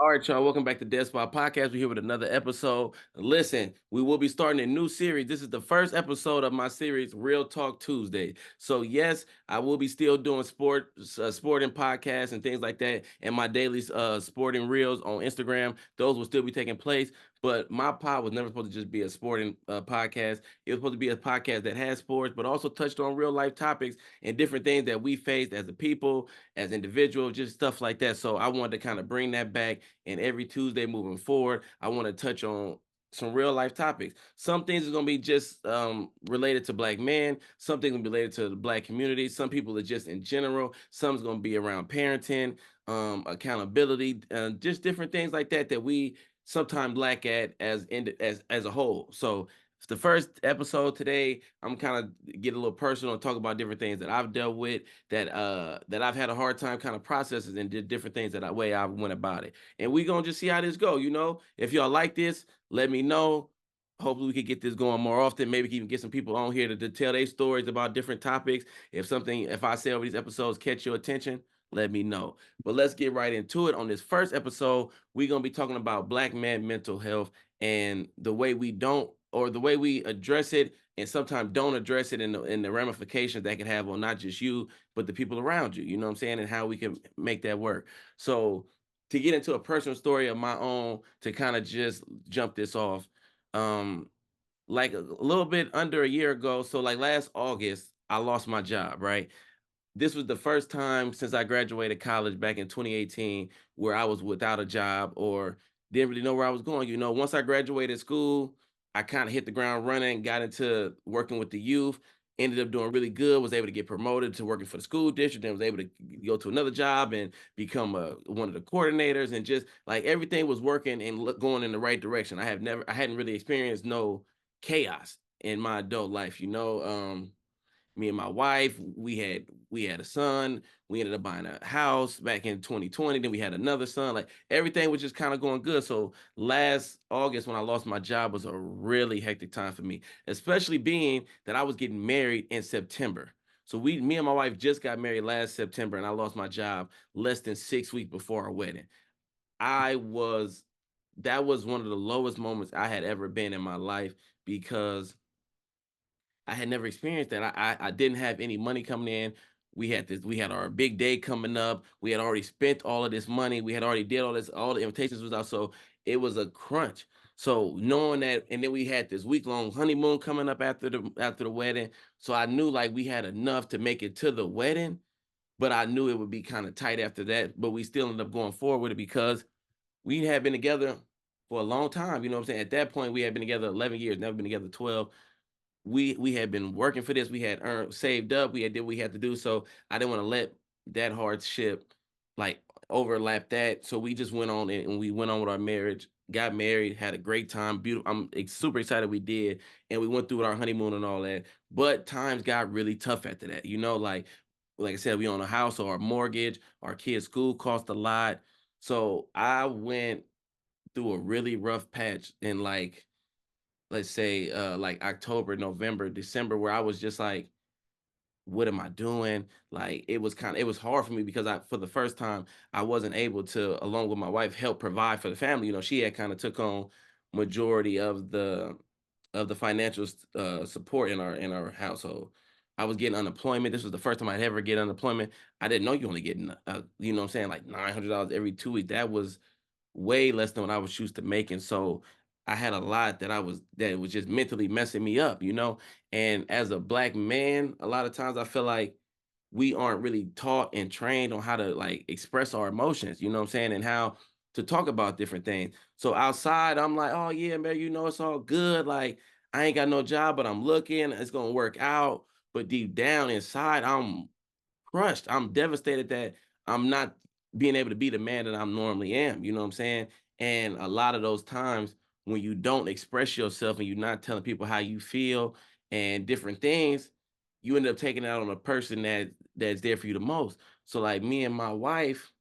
All right, y'all. Welcome back to Dead Spot Podcast. We're here with another episode. Listen, we will be starting a new series. This is the first episode of my series, Real Talk Tuesday. So, yes, I will be still doing sporting podcasts and things like that, and my daily sporting reels on Instagram. Those will still be taking place. But my pod was never supposed to just be a sporting podcast. It was supposed to be a podcast that has sports, but also touched on real life topics and different things that we faced as a people, as individuals, just stuff like that. So I wanted to kind of bring that back. And every Tuesday moving forward, I want to touch on some real life topics. Some things are going to be just related to black men. Some things will be related to the black community. Some people are just in general. Some's going to be around parenting, accountability, just different things like that that we sometimes lack at as a whole. So it's the first episode today. I'm kind of get a little personal and talk about different things that I've dealt with that I've had a hard time kind of processes and did different things that way I went about it. And we gonna just see how this go. If y'all like this, let me know. Hopefully we could get this going more often. Maybe we can even get some people on here to tell their stories about different topics. If I say over these episodes catch your attention, let me know. But let's get right into it. On this first episode, we're gonna be talking about black man mental health and the way we don't or the way we address it and sometimes don't address it in the ramifications that can have on not just you but the people around you. You know what I'm saying, and how we can make that work. So to get into a personal story of my own to kind of just jump this off, um, like a little bit under a year ago, so like last August, I lost my job, right? This was the first time since I graduated college back in 2018 where I was without a job or didn't really know where I was going. Once I graduated school, I kind of hit the ground running, got into working with the youth, ended up doing really good, was able to get promoted to working for the school district, and was able to go to another job and become one of the coordinators, and just like everything was working and going in the right direction. I hadn't really experienced no chaos in my adult life. Me and my wife, we had a son. We ended up buying a house back in 2020. Then we had another son. Like everything was just kind of going good. So last August, when I lost my job, was a really hectic time for me, especially being that I was getting married in September. So me and my wife just got married last September, and I lost my job less than 6 weeks before our wedding. I was That was one of the lowest moments I had ever been in my life because I had never experienced that. I didn't have any money coming in. We had our big day coming up. We had already spent all of this money. We had already did all this, all the invitations was out. So it was a crunch. So knowing that, and then we had this week-long honeymoon coming up after the wedding. So I knew like we had enough to make it to the wedding, but I knew it would be kind of tight after that. But we still ended up going forward with it because we had been together for a long time. You know what I'm saying? At that point, we had been together 11 years, never been together 12. We had been working for this. We had earned saved up. We had did what we had to do. So I didn't want to let that hardship like overlap that. So we just went on and we went on with our marriage, got married, had a great time. Beautiful. Super excited we did. And we went through our honeymoon and all that. But times got really tough after that. Like I said, we own a house, so our mortgage, our kids' school cost a lot. So I went through a really rough patch in like let's say like October, November, December, where I was just like, what am I doing? Like it was hard for me because I for the first time I wasn't able to, along with my wife, help provide for the family. She had kind of took on majority of the financial support in our household. I was getting unemployment. This was the first time I'd ever get unemployment. I didn't know you only getting you know what I'm saying, like $900 every 2 weeks. That was way less than what I was used to making. So I had a lot that was just mentally messing me up. And as a black man, a lot of times I feel like we aren't really taught and trained on how to like express our emotions, you know what I'm saying, and how to talk about different things. So outside, I'm like, oh yeah, man, it's all good. Like I ain't got no job, but I'm looking, it's gonna work out. But deep down inside, I'm crushed. I'm devastated that I'm not being able to be the man that I'm normally am. You know what I'm saying? And a lot of those times when you don't express yourself and you're not telling people how you feel and different things, you end up taking it out on the person that's there for you the most. So like me and my wife,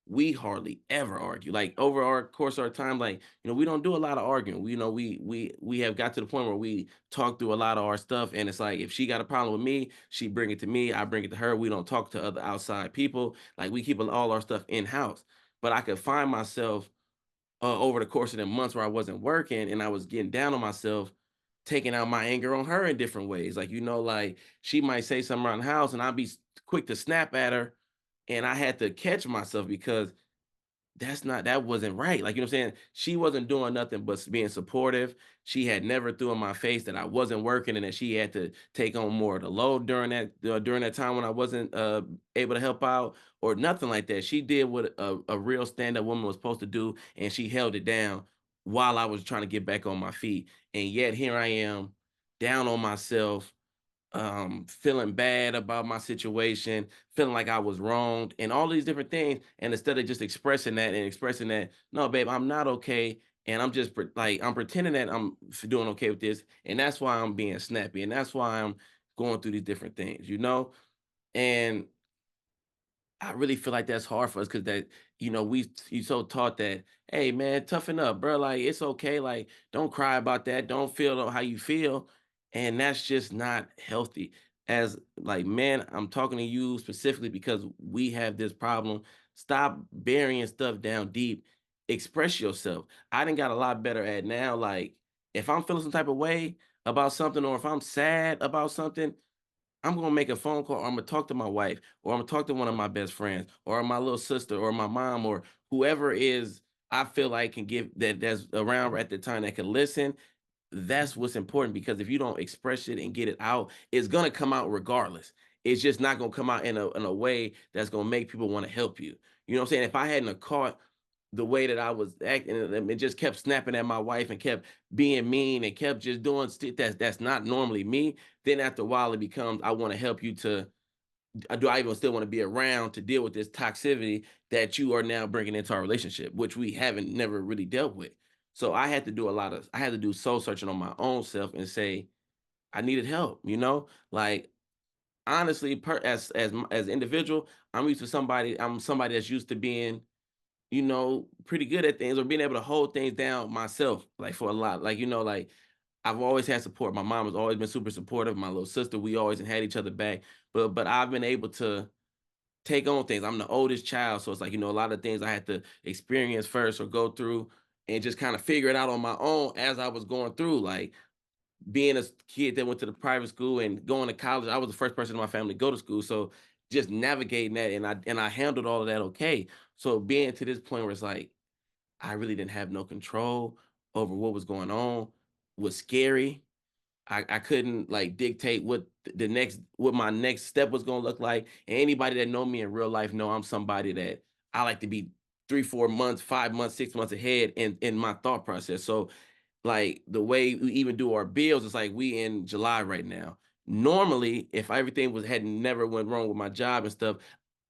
we hardly ever argue. Like over our course of our time, like we don't do a lot of arguing. We have got to the point where we talk through a lot of our stuff, and it's like if she got a problem with me, she bring it to me, I bring it to her. We don't talk to other outside people. Like we keep all our stuff in house. But I could find myself over the course of the months where I wasn't working and I was getting down on myself, taking out my anger on her in different ways. Like, like she might say something around the house and I'd be quick to snap at her. And I had to catch myself because that wasn't right. Like, what I'm saying? She wasn't doing nothing but being supportive. She had never threw in my face that I wasn't working and that she had to take on more of the load during that time when I wasn't able to help out or nothing like that. She did what a real stand-up woman was supposed to do, and she held it down while I was trying to get back on my feet. And yet here I am, down on myself, feeling bad about my situation, feeling like I was wronged, and all these different things. And instead of just expressing that and expressing that, no, babe, I'm not okay. And I'm just like, I'm pretending that I'm doing okay with this. And that's why I'm being snappy. And that's why I'm going through these different things. And I really feel like that's hard for us because we you so taught that, hey man, toughen up, bro. Like it's okay. Like, don't cry about that. Don't feel how you feel. And that's just not healthy. As like, man, I'm talking to you specifically because we have this problem. Stop burying stuff down deep. Express yourself. I done got a lot better at now. Like, if I'm feeling some type of way about something, or if I'm sad about something, I'm gonna make a phone call, or I'm gonna talk to my wife, or I'm gonna talk to one of my best friends, or my little sister, or my mom, or whoever is I feel like can give that's around at the time that can listen. That's what's important because if you don't express it and get it out, it's gonna come out regardless. It's just not gonna come out in a way that's gonna make people want to help you. You know what I'm saying? If I hadn't have caught the way that I was acting and just kept snapping at my wife and kept being mean and kept just doing that's not normally me, then after a while it becomes I want to help you to do I even still want to be around to deal with this toxicity that you are now bringing into our relationship, which we haven't never really dealt with. So I had to do soul searching on my own self and say I needed help. Like honestly, as individual, I'm somebody that's used to being pretty good at things or being able to hold things down myself, like for a lot. Like, like I've always had support. My mom has always been super supportive. My little sister, we always had each other back. But I've been able to take on things. I'm the oldest child, so it's like, a lot of things I had to experience first or go through and just kind of figure it out on my own as I was going through. Like being a kid that went to the private school and going to college, I was the first person in my family to go to school. So just navigating that and I handled all of that okay. So being to this point where it's like I really didn't have no control over what was going on was scary. I couldn't like dictate what my next step was gonna look like. And anybody that know me in real life know I'm somebody that I like to be 3, 4 months, 5 months, 6 months ahead in my thought process. So like the way we even do our bills, it's like we in July right now. Normally, if everything had never went wrong with my job and stuff,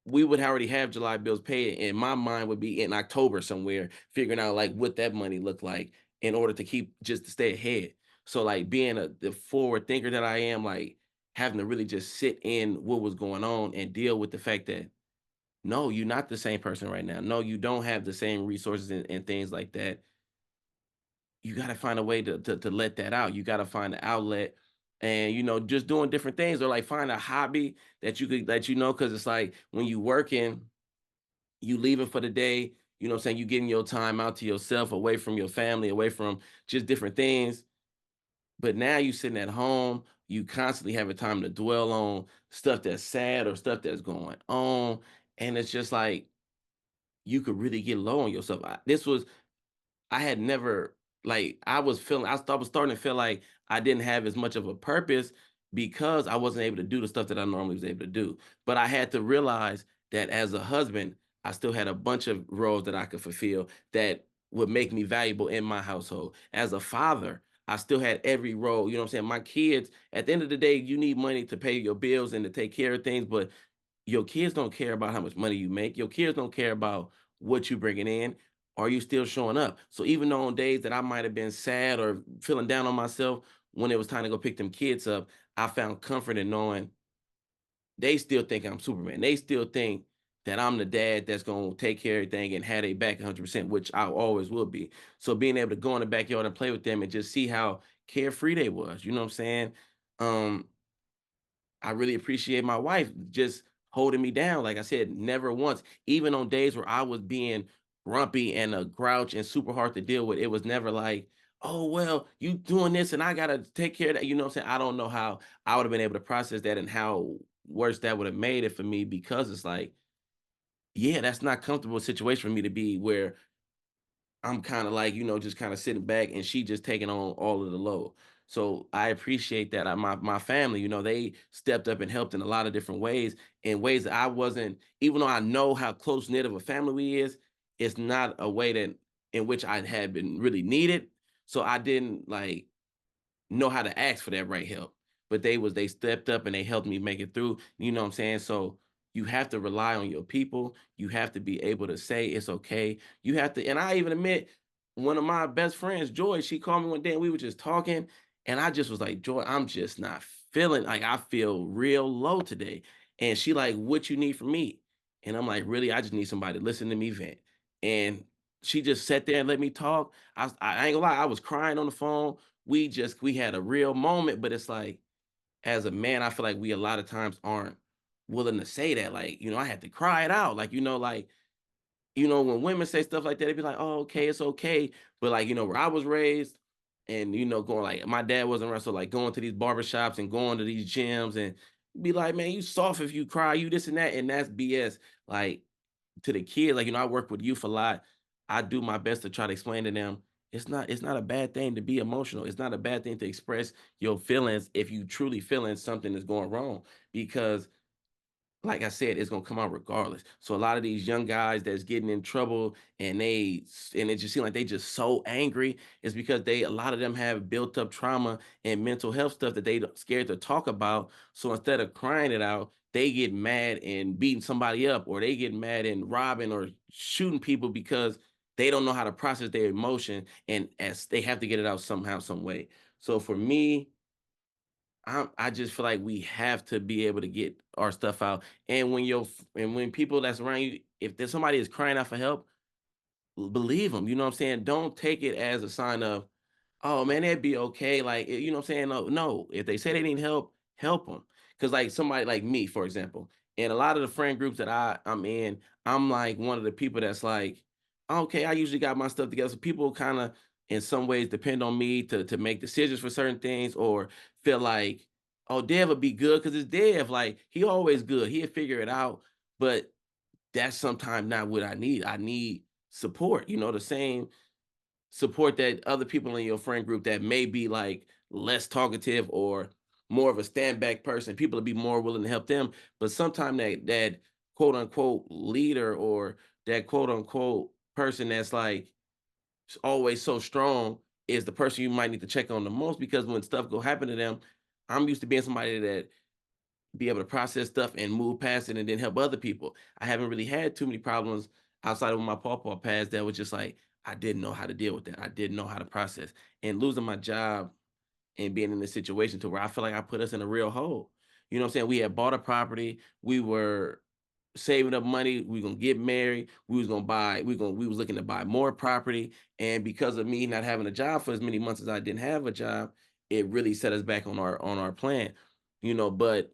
we would already have July bills paid, and my mind would be in October somewhere, figuring out like what that money looked like in order to keep just to stay ahead. So like being the forward thinker that I am, like having to really just sit in what was going on and deal with the fact that no, you're not the same person right now. No, you don't have the same resources and things like that. You got to find a way to let that out. You got to find an outlet and just doing different things or like find a hobby that you could that because it's like when you working, you leaving for the day, what I'm saying, you getting your time out to yourself, away from your family, away from just different things. But now you sitting at home, you constantly having time to dwell on stuff that's sad or stuff that's going on. And it's just like you could really get low on yourself. I had never like I was starting to feel like I didn't have as much of a purpose because I wasn't able to do the stuff that I normally was able to do. But I had to realize that as a husband, I still had a bunch of roles that I could fulfill that would make me valuable in my household. As a father, I still had every role. You know what I'm saying? My kids, at the end of the day, you need money to pay your bills and to take care of things, but your kids don't care about how much money you make. Your kids don't care about what you bringing in. Are you still showing up? So even though on days that I might have been sad or feeling down on myself when it was time to go pick them kids up, I found comfort in knowing they still think I'm Superman. They still think that I'm the dad that's gonna take care of everything and have their back 100%, which I always will be. So being able to go in the backyard and play with them and just see how carefree they was, you know what I'm saying? Um, I really appreciate my wife just holding me down. Like I said, never once, even on days where I was being grumpy and a grouch and super hard to deal with. It was never like, oh well, you doing this and I gotta take care of that. You know what I'm saying? I don't know how I would have been able to process that and how worse that would have made it for me because it's like, yeah, that's not comfortable situation for me to be where I'm kind of like, just kind of sitting back and she just taking on all of the load. So I appreciate that. My family, they stepped up and helped in a lot of different ways, in ways that I wasn't, even though I know how close knit of a family we is, it's not a way that in which I had been really needed. So I didn't like know how to ask for that right help. But they stepped up and they helped me make it through. You know what I'm saying? So you have to rely on your people. You have to be able to say it's okay. You have to, and I even admit one of my best friends, Joy, she called me one day and we were just talking. And I just was like, Joy, I'm just not feeling like I feel real low today. And she like, what you need from me? And I'm like, really, I just need somebody to listen to me vent. And she just sat there and let me talk. I ain't gonna lie, I was crying on the phone. We had a real moment, but it's like as a man, I feel like we a lot of times aren't willing to say that. Like, I had to cry it out. Like, when women say stuff like that, they be like, oh, okay, it's okay. But like, where I was raised and going like my dad wasn't around, so like going to these barbershops and going to these gyms and be like, man, you soft if you cry, you this and that's BS. Like to the kids, like, I work with youth a lot. I do my best to try to explain to them it's not a bad thing to be emotional. It's not a bad thing to express your feelings if you truly feeling something is going wrong. Because like I said, it's gonna come out regardless. So a lot of these young guys that's getting in trouble and it just seems like they just so angry is because a lot of them have built up trauma and mental health stuff that they scared to talk about. So instead of crying it out, they get mad and beating somebody up, or they get mad and robbing or shooting people because they don't know how to process their emotion and as they have to get it out somehow, some way. So for me, I just feel like we have to be able to get our stuff out. And when people that's around you, if there's somebody is crying out for help, believe them. You know what I'm saying? Don't take it as a sign of, oh man, that'd be okay. Like, you know what I'm saying? No, no. If they say they need help, help them. Because like somebody like me, for example, and a lot of the friend groups that I'm in, I'm like one of the people that's like, okay, I usually got my stuff together. So people kind of in some ways depend on me to make decisions for certain things or feel like, oh, Dev would be good because it's Dev. Like he always good. He'll figure it out. But that's sometimes not what I need. I need support. The same support that other people in your friend group that may be like less talkative or more of a stand back person, people will be more willing to help them. But sometimes that quote unquote leader or that quote unquote person that's like always so strong is the person you might need to check on the most because when stuff go happen to them, I'm used to being somebody that be able to process stuff and move past it and then help other people. I haven't really had too many problems outside of when my pawpaw passed that was just like I didn't know how to deal with that. I didn't know how to process. And losing my job and being in this situation to where I feel like I put us in a real hole. You know what I'm saying? We had bought a property, we were saving up money, we gonna get married, we was looking to buy more property. And because of me not having a job for as many months as I didn't have a job, it really set us back on our plan. But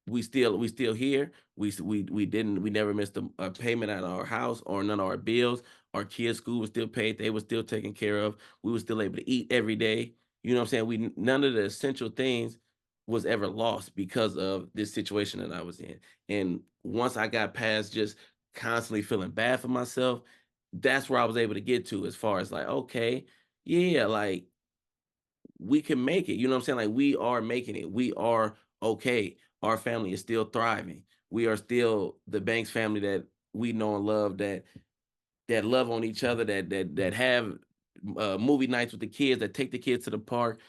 we still here. We never missed a payment at our house or none of our bills. Our kids' school was still paid. They were still taken care of. We were still able to eat every day. You know what I'm saying? None of the essential things was ever lost because of this situation that I was in. And once I got past just constantly feeling bad for myself, that's where I was able to get to as far as like, okay, yeah, like we can make it. You know what I'm saying? Like we are making it. We are okay. Our family is still thriving. We are still the Banks family that we know and love that love on each other, that have movie nights with the kids, that take the kids to the park.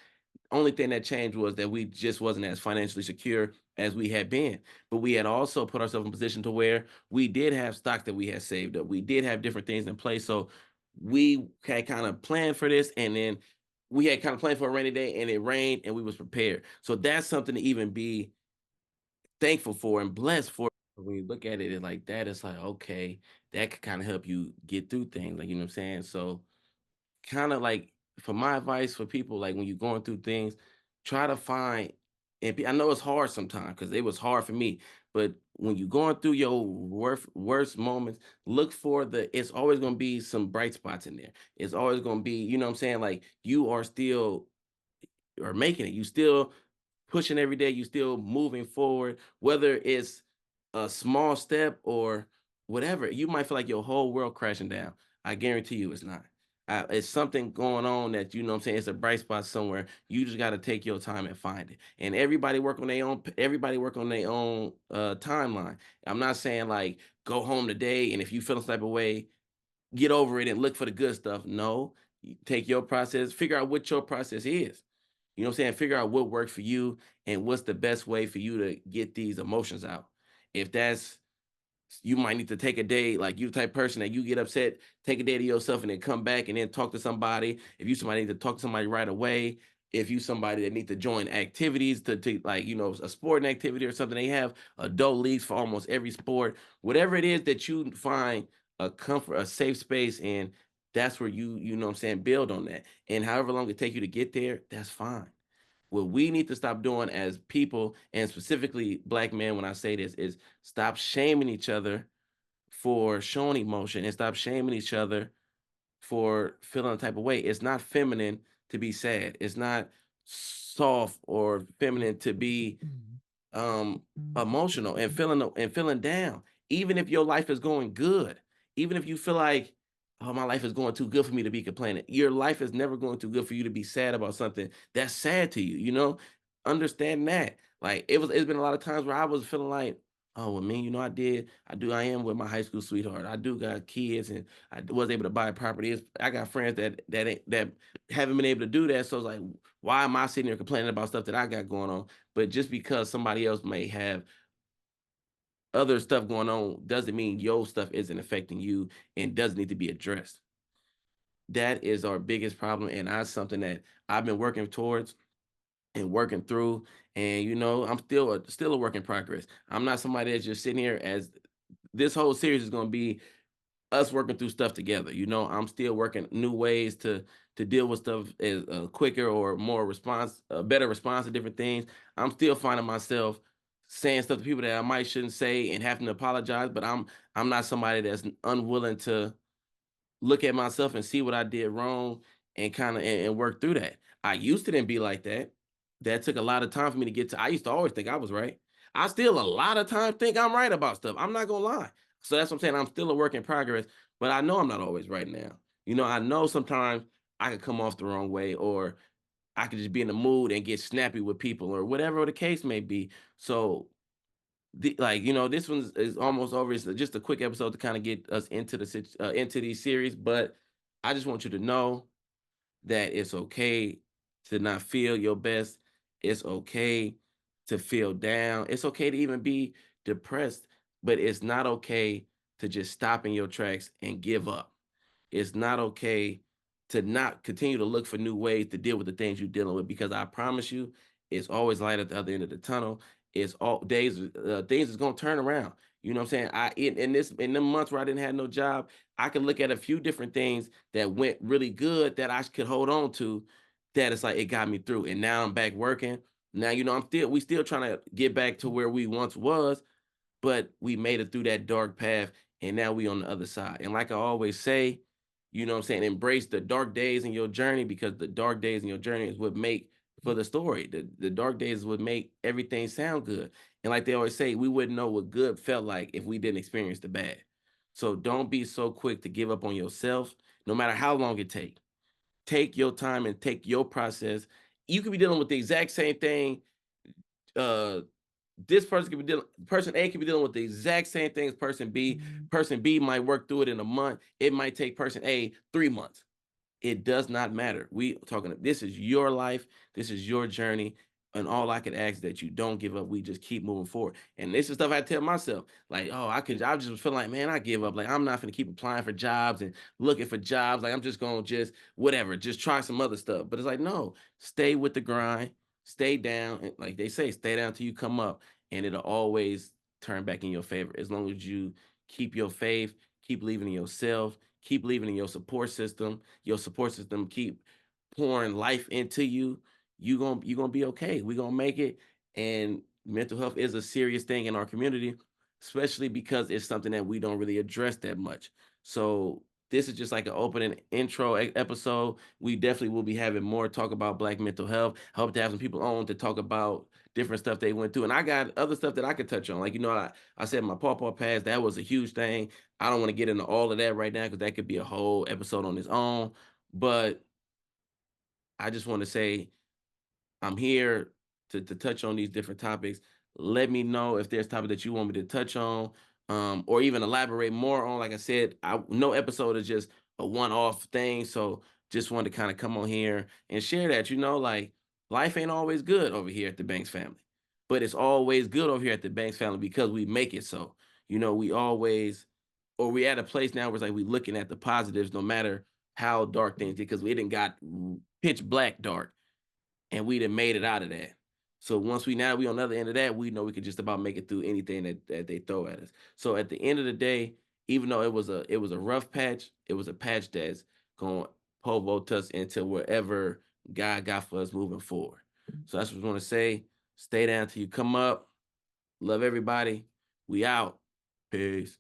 Only thing that changed was that we just wasn't as financially secure as we had been. But we had also put ourselves in a position to where we did have stock that we had saved up. We did have different things in place. So we had kind of planned for this and then we had kind of planned for a rainy day and it rained and we was prepared. So that's something to even be thankful for and blessed for. When you look at it like that, it's like, okay, that could kind of help you get through things. Like, you know what I'm saying? So kind of like for my advice for people, like when you're going through things, try to find I know it's hard sometimes because it was hard for me, But when you're going through your worst moments, look for it's always going to be some bright spots in there. It's always going to be, you know what I'm saying? Like you are still or making it. You still pushing every day. You still moving forward, whether it's a small step or whatever. You might feel like your whole world crashing down. I guarantee you it's not. It's something going on that you know what I'm saying. It's a bright spot somewhere. You just got to take your time and find it. And everybody work on their own. Everybody work on their own timeline. I'm not saying like go home today and if you feel some type of way, get over it and look for the good stuff. No, you take your process, figure out what your process is. You know what I'm saying? Figure out what works for you and what's the best way for you to get these emotions out. If that's you might need to take a day, like you the type of person that you get upset, take a day to yourself and then come back and then talk to somebody. If you somebody need to talk to somebody right away, if you somebody that need to join activities to like, you know, a sporting activity or something, they have adult leagues for almost every sport. Whatever it is that you find a comfort, a safe space in, that's where you know what I'm saying, build on that. And however long it take you to get there, that's fine. What we need to stop doing as people, and specifically black men, when I say this, is stop shaming each other for showing emotion and stop shaming each other for feeling a type of way. It's not feminine to be sad. It's not soft or feminine to be um emotional and feeling down. Even if your life is going good, even if you feel like, oh, my life is going too good for me to be complaining. Your life is never going too good for you to be sad about something that's sad to you, you know? Understand that. Like it's been a lot of times where I was feeling like, oh well, man, you know, I am with my high school sweetheart. I do got kids and I was able to buy a property. I got friends that haven't been able to do that. So it's like, why am I sitting here complaining about stuff that I got going on? But just because somebody else may have other stuff going on doesn't mean your stuff isn't affecting you and doesn't need to be addressed. That is our biggest problem, and that's something that I've been working towards and working through. And you know, I'm still a work in progress. I'm not somebody that's just sitting here as this whole series is going to be us working through stuff together. You know, I'm still working new ways to deal with stuff as quicker or more response, better response to different things. I'm still finding myself saying stuff to people that I might shouldn't say and having to apologize, but I'm not somebody that's unwilling to look at myself and see what I did wrong and kind of and work through that. I used to then be like that. That took a lot of time for me to get to. I used to always think I was right. I still a lot of times think I'm right about stuff. I'm not gonna lie. So that's what I'm saying. I'm still a work in progress, but I know I'm not always right now. You know, I know sometimes I could come off the wrong way, or I could just be in the mood and get snappy with people, or whatever the case may be. So like you know, this one is almost over. It's just a quick episode to kind of get us into into these series, but I just want you to know that it's okay to not feel your best. It's okay to feel down. It's okay to even be depressed, but it's not okay to just stop in your tracks and give up. It's not okay to not continue to look for new ways to deal with the things you're dealing with because I promise you, it's always light at the other end of the tunnel. It's all days, things is gonna turn around. You know what I'm saying? In the months where I didn't have no job, I could look at a few different things that went really good that I could hold on to. That it's like it got me through, and now I'm back working. Now you know we still trying to get back to where we once was, but we made it through that dark path and now we on the other side. And like I always say, you know what I'm saying, embrace the dark days in your journey because the dark days in your journey is what make for the story. The dark days is what make everything sound good. And like they always say, we wouldn't know what good felt like if we didn't experience the bad. So don't be so quick to give up on yourself, no matter how long it takes. Take your time and take your process. You could be dealing with the exact same thing uh this person could be dealing person A could be dealing with the exact same thing as person B. Person B might work through it in a month. It might take person A 3 months. It does not matter. We talking. This is your life. This is your journey. And all I can ask is that you don't give up. We just keep moving forward. And this is stuff I tell myself. Like, oh, I just feel like, man, I give up. Like, I'm not gonna keep applying for jobs and looking for jobs. Like, I'm just gonna just whatever, just try some other stuff. But it's like, no, stay with the grind, stay down. And like they say, stay down till you come up, and it'll always turn back in your favor. As long as you keep your faith, keep believing in yourself, keep believing in your support system keep pouring life into you, you gonna be okay. We gonna make it, and mental health is a serious thing in our community, especially because it's something that we don't really address that much. So this is just like an opening intro episode. We definitely will be having more talk about Black mental health. Hope to have some people on to talk about different stuff they went through. And I got other stuff that I could touch on. Like, I said my pawpaw passed. That was a huge thing. I don't want to get into all of that right now because that could be a whole episode on its own. But I just want to say I'm here to touch on these different topics. Let me know if there's topic that you want me to touch on, or even elaborate more on. Like I said, no episode is just a one-off thing. So just wanted to kind of come on here and share that. Like life ain't always good over here at the Banks family, but it's always good over here at the Banks family because we make it so. We always, or we at a place now where it's like we looking at the positives, no matter how dark things, because we didn't got pitch black dark and we done made it out of that. So once we on the other end of that, we know we could just about make it through anything that they throw at us. So at the end of the day, even though it was a rough patch, it was a patch that's going to pole vault us into wherever God got for us moving forward. So that's what I want to say. Stay down till you come up. Love everybody. We out. Peace.